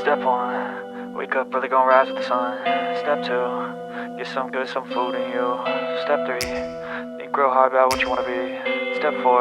Step 1, wake up early, gonna rise with the sun. Step 2, get some good, some food in you. Step 3, think real hard about what you wanna be. Step 4,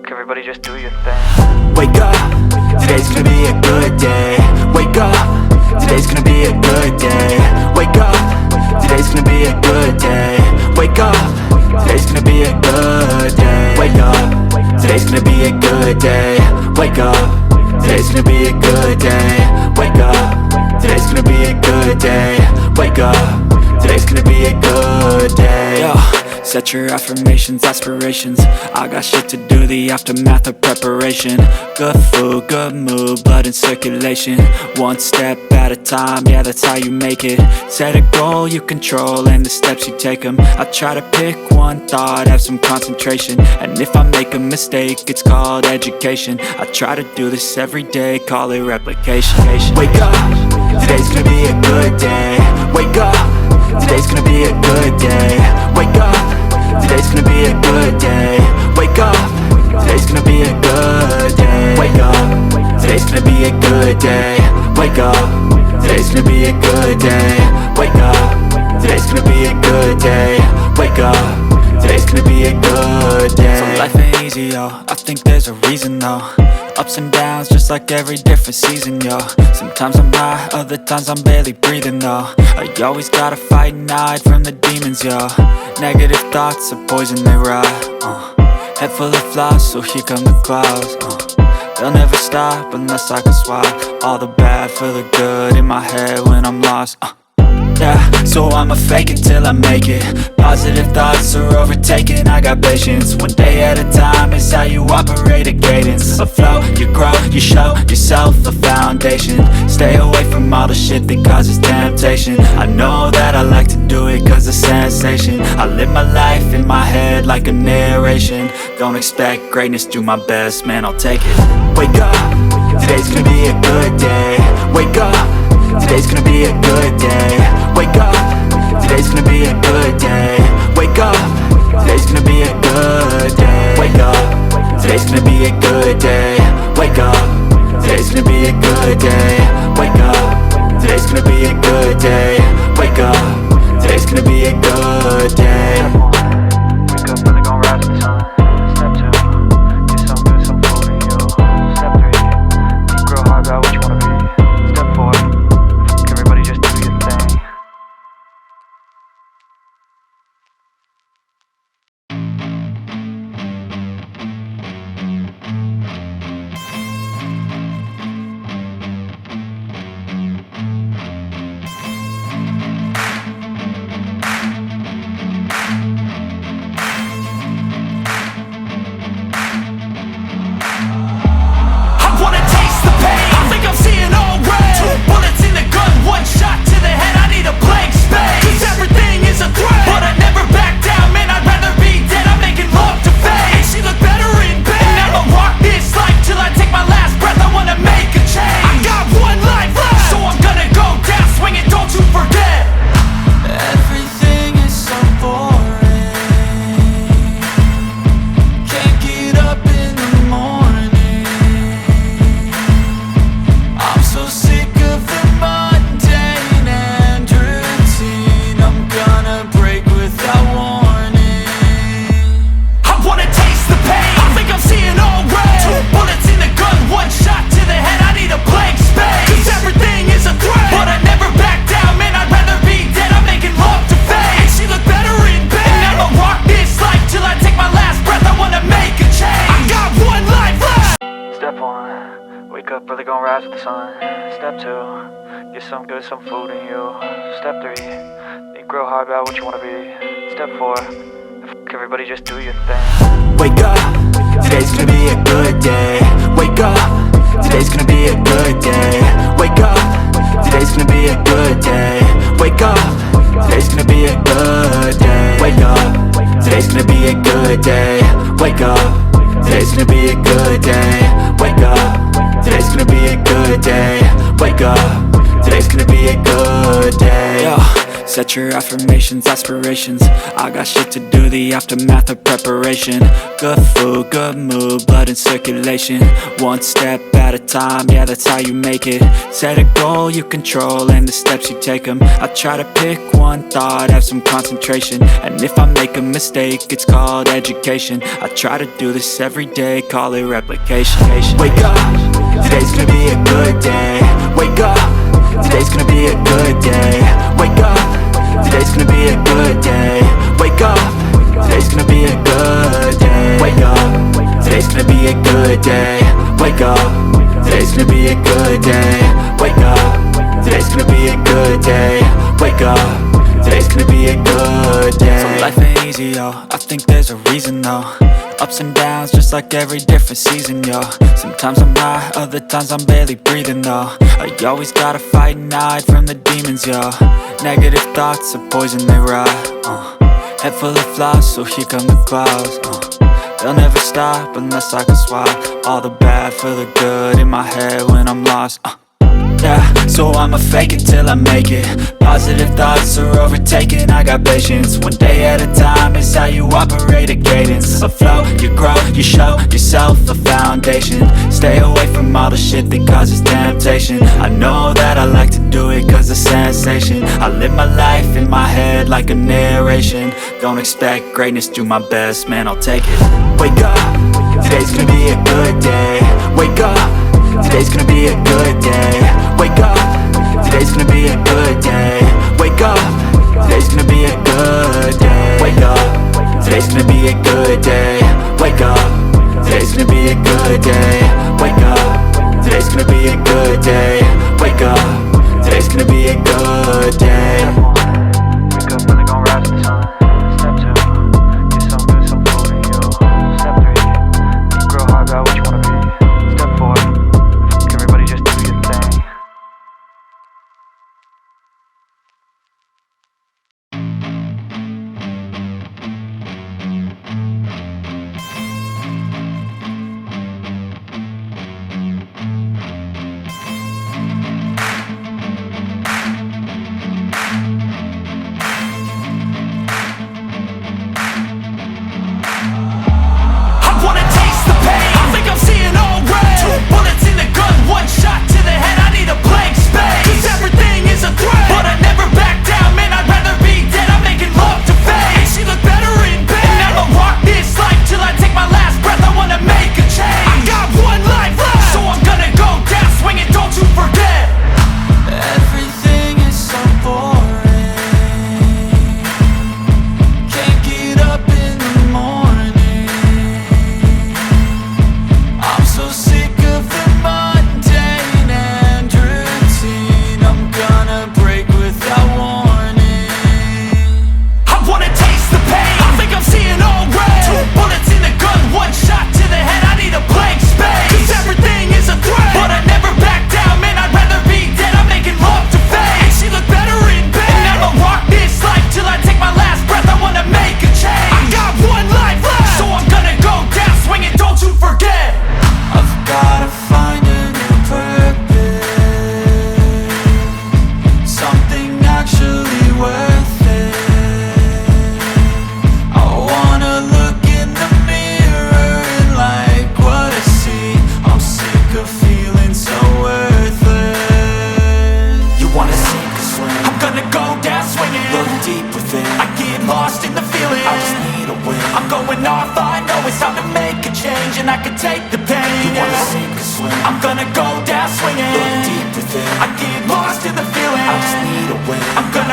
everybody just do your thing. Wake up, today's gonna be a good day. Wake up, today's gonna be a good day. Wake up, today's gonna be a good day. Wake up, today's gonna be a good day. Wake up, today's gonna be a good day. Wake up, today's gonna be a good day. Wake up, today's gonna be a good day. Wake up, today's gonna be a good day. Yo, set your affirmations, aspirations. I got shit to do, the aftermath of preparation. Good food, good mood, blood in circulation. One step at a time, yeah, that's how you make it. Set a goal you control and the steps you take them. I try to pick one thought, have some concentration. And if I make a mistake, it's called education. I try to do this every day, call it replication. Wake up, today's gonna be a good day. Wake up, today's gonna be a good day. Wake up, today's gonna be a good day. Wake up, today's gonna be a good day. Wake up, today's gonna be a good day. Wake up, today's gonna be a good day. Wake up, today's gonna be a good day. Wake up, today's gonna be a good day. So life ain't easy, yo, I think there's a reason though. Ups and downs, just like every different season, yo. Sometimes I'm high, other times I'm barely breathing, though. I always gotta fight and hide from the demons, yo. Negative thoughts are poison, they rot. Head full of flies, so here come the clouds. They'll never stop unless I can swap all the bad for the good in my head when I'm lost. Yeah, so I'ma fake it till I make it. Positive thoughts are overtaken, I got patience. One day at a time is how you operate a cadence. A flow, you grow, you show yourself a foundation. Stay away from all the shit that causes temptation. I know that I like to do it cause it's sensation. I live my life in my head like a narration. Don't expect greatness, do my best, man, I'll take it. Wake up, today's gonna be a good day. Wake up, today's gonna be a good day. Wake up, today's gonna be a good day. Wake up, today's gonna be a good day. Wake up, today's gonna be a good day. Wake up, today's gonna be a good day. Wake up, today's gonna be a good day. Wake up, today's gonna be a good day. Wake up early, gonna rise with the sun. Step 2, get some good, some food in you. Step 3, think real hard about what you wanna be. Step 4, everybody just do your thing. Wake up early, gonna rise with the sun. Step 2, get some good, some food in you. Step 3, think real hard about what you wanna be. Step 4, everybody just do your thing. Wake up, today's gonna be a good day. Wake up, today's gonna be a good day. Wake up, today's gonna be a good day. Wake up, today's gonna be a good day. Wake up, today's gonna be a good day. Wake up, today's gonna be a good day. Wake up, today's gonna be a good day. Wake up, today's gonna be a good day. Yo, Set your affirmations, aspirations. I got shit to do, the aftermath of preparation. Good food, good mood, blood in circulation. One step at a time, yeah, that's how you make it. Set a goal you control and the steps you take them. I try to pick one thought, have some concentration. And if I make a mistake, it's called education. I try to do this every day, call it replication. Wake up, today's gonna be a good day. Wake up, today's gonna be a good day. Wake up, today's gonna be a good day. Wake up, today's gonna be a good day. Wake up, today's gonna be a good day. Wake up, today's gonna be a good day. Wake up, today's gonna be a good day. Wake up, today's gonna be a good day. So life ain't easy, yo, I think there's a reason though. Ups and downs, just like every different season, yo. Sometimes I'm high, other times I'm barely breathing, though. I always gotta fight and hide from the demons, yo. Negative thoughts are poison, they rot. Head full of flies, so here come the clouds. They'll never stop unless I can swap all the bad for the good in my head when I'm lost. Yeah, so I'ma fake it till I make it. Positive thoughts are overtaken, I got patience. One day at a time is how you operate a cadence. A flow, you grow, you show yourself a foundation. Stay away from all the shit that causes temptation. I know that I like to do it cause it's sensation. I live my life in my head like a narration. Don't expect greatness, do my best, man, I'll take it. Wake up, today's gonna be a good day. Wake up, today's gonna be a good day. Wake up, today's gonna be a good day. Wake up, today's gonna be a good day. Wake up, today's gonna be a good day. Wake up, today's gonna be a good day. Wake up, today's gonna be a good day. Wake up, today's gonna be a good day. Wake up, really gon' rise with the sun. Step 2, get some good, some food in you. Step 3, think real hard about what you wanna be. Step 4, everybody just do your thing. And I can take the pain. You wanna sink or swim? I'm gonna go down swinging. Look deep within. I get lost in the feeling. I just need a win. I'm gonna